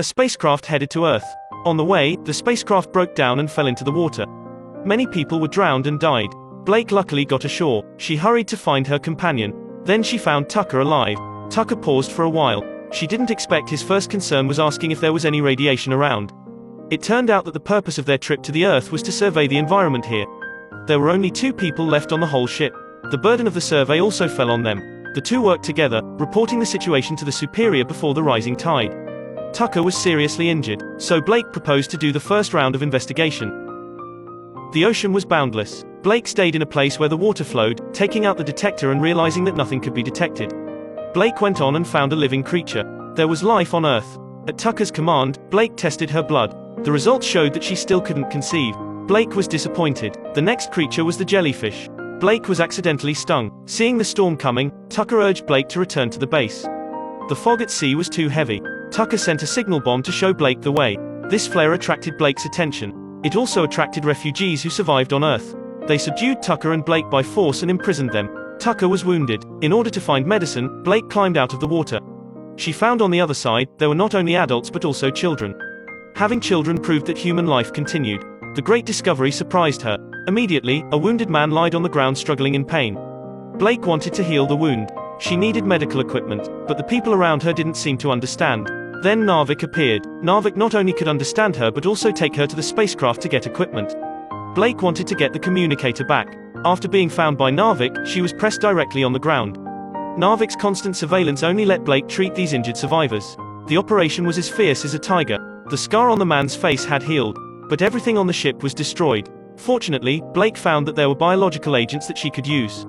A spacecraft headed to Earth. On the way, the spacecraft broke down and fell into the water. Many people were drowned and died. Blake luckily got ashore. She hurried to find her companion. Then she found Tucker alive. Tucker paused for a while. She didn't expect his first concern was asking if there was any radiation around. It turned out that the purpose of their trip to the Earth was to survey the environment here. There were only 2 people left on the whole ship. The burden of the survey also fell on them. The 2 worked together, reporting the situation to the superior before the rising tide. Tucker was seriously injured, so Blake proposed to do the first round of investigation. The ocean was boundless. Blake stayed in a place where the water flowed, taking out the detector and realizing that nothing could be detected. Blake went on and found a living creature. There was life on Earth. At Tucker's command, Blake tested her blood. The results showed that she still couldn't conceive. Blake was disappointed. The next creature was the jellyfish. Blake was accidentally stung. Seeing the storm coming, Tucker urged Blake to return to the base. The fog at sea was too heavy. Tucker sent a signal bomb to show Blake the way. This flare attracted Blake's attention. It also attracted refugees who survived on Earth. They subdued Tucker and Blake by force and imprisoned them. Tucker was wounded. In order to find medicine, Blake climbed out of the water. She found on the other side, there were not only adults but also children. Having children proved that human life continued. The great discovery surprised her. Immediately, a wounded man lied on the ground struggling in pain. Blake wanted to heal the wound. She needed medical equipment, but the people around her didn't seem to understand. Then Narvik appeared. Narvik not only could understand her but also take her to the spacecraft to get equipment. Blake wanted to get the communicator back. After being found by Narvik, she was pressed directly on the ground. Narvik's constant surveillance only let Blake treat these injured survivors. The operation was as fierce as a tiger. The scar on the man's face had healed, but everything on the ship was destroyed. Fortunately, Blake found that there were biological agents that she could use.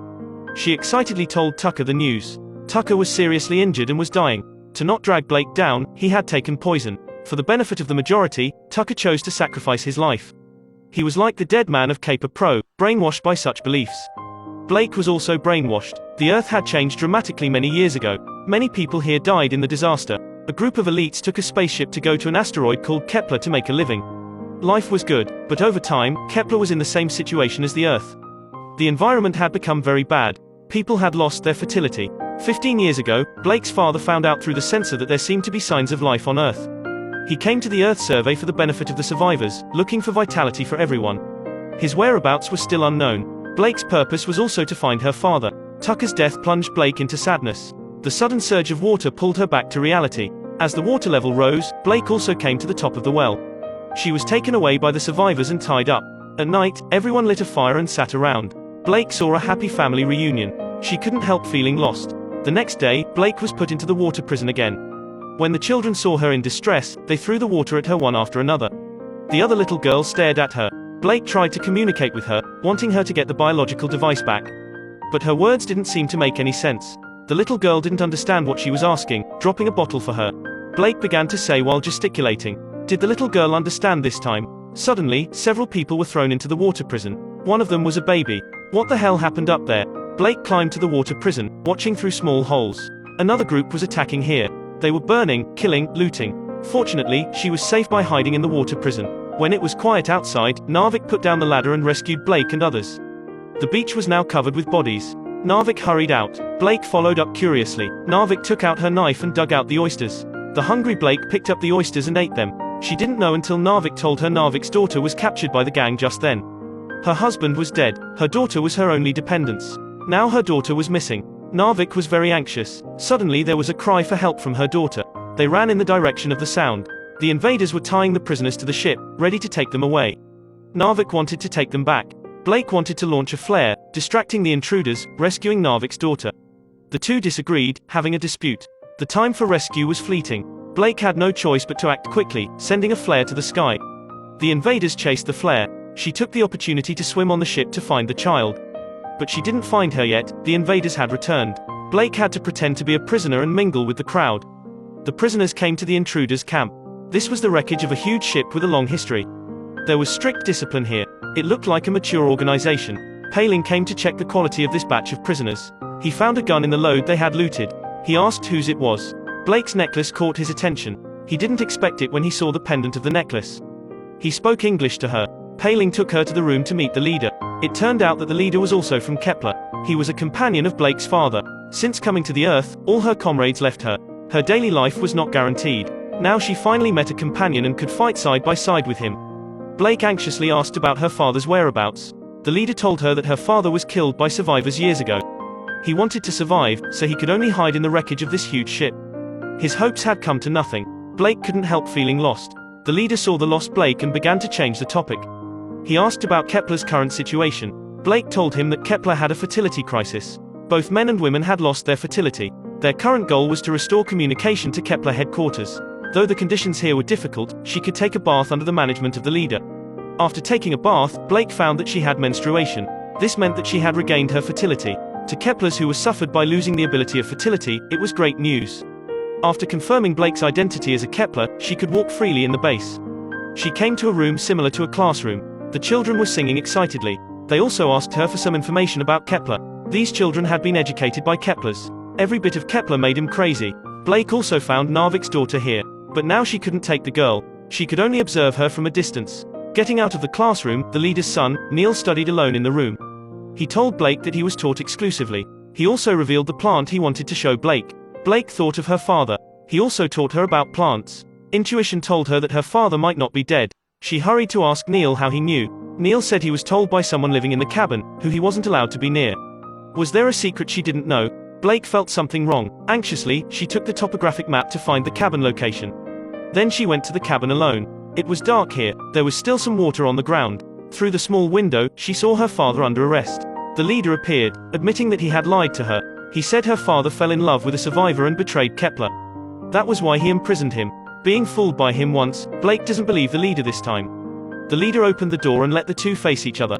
She excitedly told Tucker the news. Tucker was seriously injured and was dying. To not drag Blake down, he had taken poison. For the benefit of the majority, Tucker chose to sacrifice his life. He was like the dead man of Caper Pro, brainwashed by such beliefs. Blake was also brainwashed. The Earth had changed dramatically many years ago. Many people here died in the disaster. A group of elites took a spaceship to go to an asteroid called Kepler to make a living. Life was good, but over time, Kepler was in the same situation as the Earth. The environment had become very bad. People had lost their fertility. 15 years ago, Blake's father found out through the sensor that there seemed to be signs of life on Earth. He came to the Earth survey for the benefit of the survivors, looking for vitality for everyone. His whereabouts were still unknown. Blake's purpose was also to find her father. Tucker's death plunged Blake into sadness. The sudden surge of water pulled her back to reality. As the water level rose, Blake also came to the top of the well. She was taken away by the survivors and tied up. At night, everyone lit a fire and sat around. Blake saw a happy family reunion. She couldn't help feeling lost. The next day, Blake was put into the water prison again. When the children saw her in distress, they threw the water at her one after another. The other little girl stared at her. Blake tried to communicate with her, wanting her to get the biological device back. But her words didn't seem to make any sense. The little girl didn't understand what she was asking, dropping a bottle for her. Blake began to say while gesticulating. Did the little girl understand this time? Suddenly, several people were thrown into the water prison. One of them was a baby. What the hell happened up there? Blake climbed to the water prison, watching through small holes. Another group was attacking here. They were burning, killing, looting. Fortunately, she was safe by hiding in the water prison. When it was quiet outside, Narvik put down the ladder and rescued Blake and others. The beach was now covered with bodies. Narvik hurried out. Blake followed up curiously. Narvik took out her knife and dug out the oysters. The hungry Blake picked up the oysters and ate them. She didn't know until Narvik told her Narvik's daughter was captured by the gang just then. Her husband was dead. Her daughter was her only dependence. Now her daughter was missing. Narvik was very anxious. Suddenly there was a cry for help from her daughter. They ran in the direction of the sound. The invaders were tying the prisoners to the ship, ready to take them away. Narvik wanted to take them back. Blake wanted to launch a flare, distracting the intruders, rescuing Narvik's daughter. The two disagreed, having a dispute. The time for rescue was fleeting. Blake had no choice but to act quickly, sending a flare to the sky. The invaders chased the flare. She took the opportunity to swim on the ship to find the child. But she didn't find her yet, the invaders had returned. Blake had to pretend to be a prisoner and mingle with the crowd. The prisoners came to the intruders' camp. This was the wreckage of a huge ship with a long history. There was strict discipline here. It looked like a mature organization. Paling came to check the quality of this batch of prisoners. He found a gun in the load they had looted. He asked whose it was. Blake's necklace caught his attention. He didn't expect it when he saw the pendant of the necklace. He spoke English to her. Paling took her to the room to meet the leader. It turned out that the leader was also from Kepler. He was a companion of Blake's father. Since coming to the Earth, all her comrades left her. Her daily life was not guaranteed. Now she finally met a companion and could fight side by side with him. Blake anxiously asked about her father's whereabouts. The leader told her that her father was killed by survivors years ago. He wanted to survive, so he could only hide in the wreckage of this huge ship. His hopes had come to nothing. Blake couldn't help feeling lost. The leader saw the lost Blake and began to change the topic. He asked about Kepler's current situation. Blake told him that Kepler had a fertility crisis. Both men and women had lost their fertility. Their current goal was to restore communication to Kepler headquarters. Though the conditions here were difficult, she could take a bath under the management of the leader. After taking a bath, Blake found that she had menstruation. This meant that she had regained her fertility. To Keplers who were suffered by losing the ability of fertility, it was great news. After confirming Blake's identity as a Kepler, she could walk freely in the base. She came to a room similar to a classroom. The children were singing excitedly. They also asked her for some information about Kepler. These children had been educated by Keplers. Every bit of Kepler made him crazy. Blake also found Narvik's daughter here. But now she couldn't take the girl. She could only observe her from a distance. Getting out of the classroom, the leader's son, Neil, studied alone in the room. He told Blake that he was taught exclusively. He also revealed the plant he wanted to show Blake. Blake thought of her father. He also taught her about plants. Intuition told her that her father might not be dead. She hurried to ask Neil how he knew. Neil said he was told by someone living in the cabin, who he wasn't allowed to be near. Was there a secret she didn't know? Blake felt something wrong. Anxiously, she took the topographic map to find the cabin location. Then she went to the cabin alone. It was dark here. There was still some water on the ground. Through the small window, she saw her father under arrest. The leader appeared, admitting that he had lied to her. He said her father fell in love with a survivor and betrayed Kepler. That was why he imprisoned him. Being fooled by him once, Blake doesn't believe the leader this time. The leader opened the door and let the two face each other.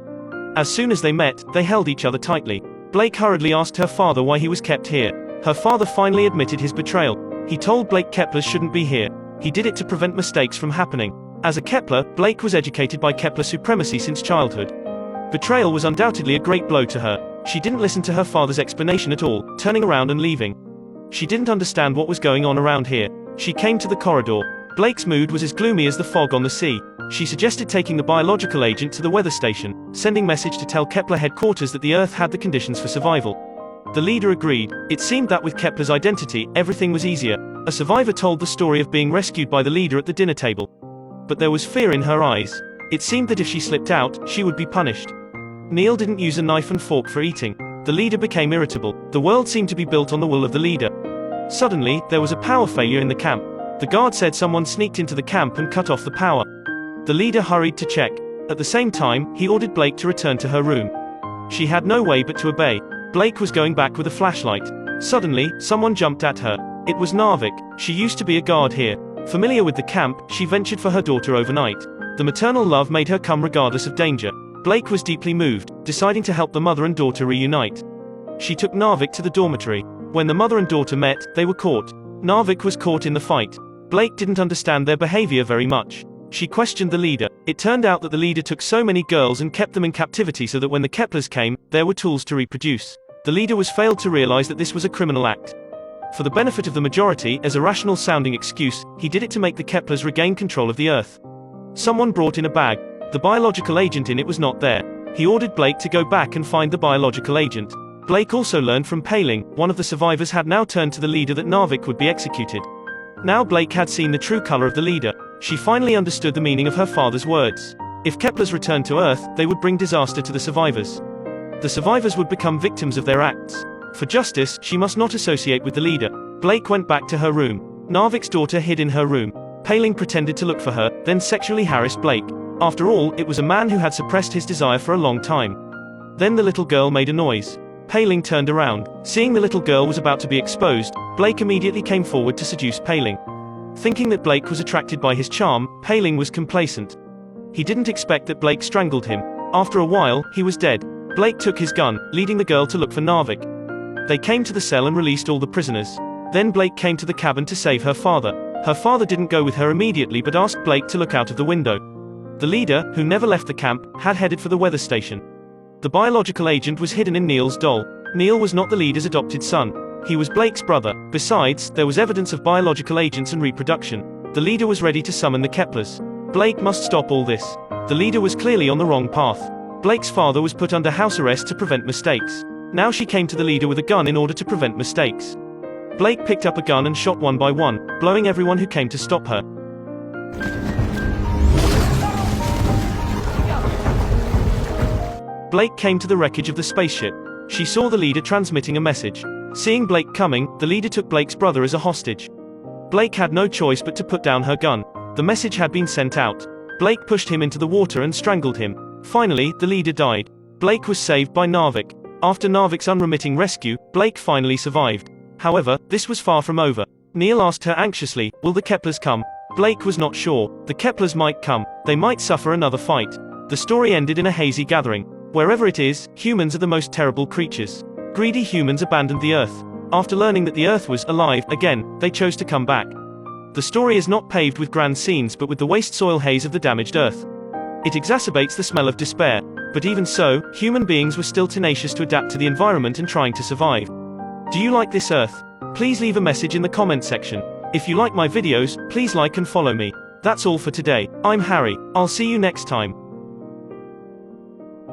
As soon as they met, they held each other tightly. Blake hurriedly asked her father why he was kept here. Her father finally admitted his betrayal. He told Blake Keplers shouldn't be here. He did it to prevent mistakes from happening. As a Kepler, Blake was educated by Kepler supremacy since childhood. Betrayal was undoubtedly a great blow to her. She didn't listen to her father's explanation at all, turning around and leaving. She didn't understand what was going on around here. She came to the corridor. Blake's mood was as gloomy as the fog on the sea. She suggested taking the biological agent to the weather station, sending message to tell Kepler headquarters that the Earth had the conditions for survival. The leader agreed. It seemed that with Kepler's identity, everything was easier. A survivor told the story of being rescued by the leader at the dinner table. But there was fear in her eyes. It seemed that if she slipped out, she would be punished. Neil didn't use a knife and fork for eating. The leader became irritable. The world seemed to be built on the will of the leader. Suddenly, there was a power failure in the camp. The guard said someone sneaked into the camp and cut off the power. The leader hurried to check. At the same time, he ordered Blake to return to her room. She had no way but to obey. Blake was going back with a flashlight. Suddenly, someone jumped at her. It was Narvik. She used to be a guard here. Familiar with the camp, she ventured for her daughter overnight. The maternal love made her come regardless of danger. Blake was deeply moved, deciding to help the mother and daughter reunite. She took Narvik to the dormitory. When the mother and daughter met, they were caught. Narvik was caught in the fight. Blake didn't understand their behavior very much. She questioned the leader. It turned out that the leader took so many girls and kept them in captivity so that when the Keplers came, there were tools to reproduce. The leader was failed to realize that this was a criminal act. For the benefit of the majority, as a rational-sounding excuse, he did it to make the Keplers regain control of the Earth. Someone brought in a bag. The biological agent in it was not there. He ordered Blake to go back and find the biological agent. Blake also learned from Paling, one of the survivors had now turned to the leader that Narvik would be executed. Now Blake had seen the true color of the leader. She finally understood the meaning of her father's words. If Keplers returned to Earth, they would bring disaster to the survivors. The survivors would become victims of their acts. For justice, she must not associate with the leader. Blake went back to her room. Narvik's daughter hid in her room. Paling pretended to look for her, then sexually harassed Blake. After all, it was a man who had suppressed his desire for a long time. Then the little girl made a noise. Paling turned around. Seeing the little girl was about to be exposed, Blake immediately came forward to seduce Paling. Thinking that Blake was attracted by his charm, Paling was complacent. He didn't expect that Blake strangled him. After a while, he was dead. Blake took his gun, leading the girl to look for Narvik. They came to the cell and released all the prisoners. Then Blake came to the cabin to save her father. Her father didn't go with her immediately but asked Blake to look out of the window. The leader, who never left the camp, had headed for the weather station. The biological agent was hidden in Neil's doll. Neil was not the leader's adopted son. He was Blake's brother. Besides, there was evidence of biological agents and reproduction. The leader was ready to summon the Keplers. Blake must stop all this. The leader was clearly on the wrong path. Blake's father was put under house arrest to prevent mistakes. Now she came to the leader with a gun in order to prevent mistakes. Blake picked up a gun and shot one by one, blowing everyone who came to stop her. Blake came to the wreckage of the spaceship. She saw the leader transmitting a message. Seeing Blake coming, the leader took Blake's brother as a hostage. Blake had no choice but to put down her gun. The message had been sent out. Blake pushed him into the water and strangled him. Finally, the leader died. Blake was saved by Narvik. After Narvik's unremitting rescue, Blake finally survived. However, this was far from over. Neil asked her anxiously, "Will the Keplers come?" Blake was not sure. The Keplers might come. They might suffer another fight. The story ended in a hazy gathering. Wherever it is, humans are the most terrible creatures. Greedy humans abandoned the Earth. After learning that the Earth was alive again, they chose to come back. The story is not paved with grand scenes but with the waste soil haze of the damaged Earth. It exacerbates the smell of despair. But even so, human beings were still tenacious to adapt to the environment and trying to survive. Do you like this Earth? Please leave a message in the comment section. If you like my videos, please like and follow me. That's all for today. I'm Harry. I'll see you next time.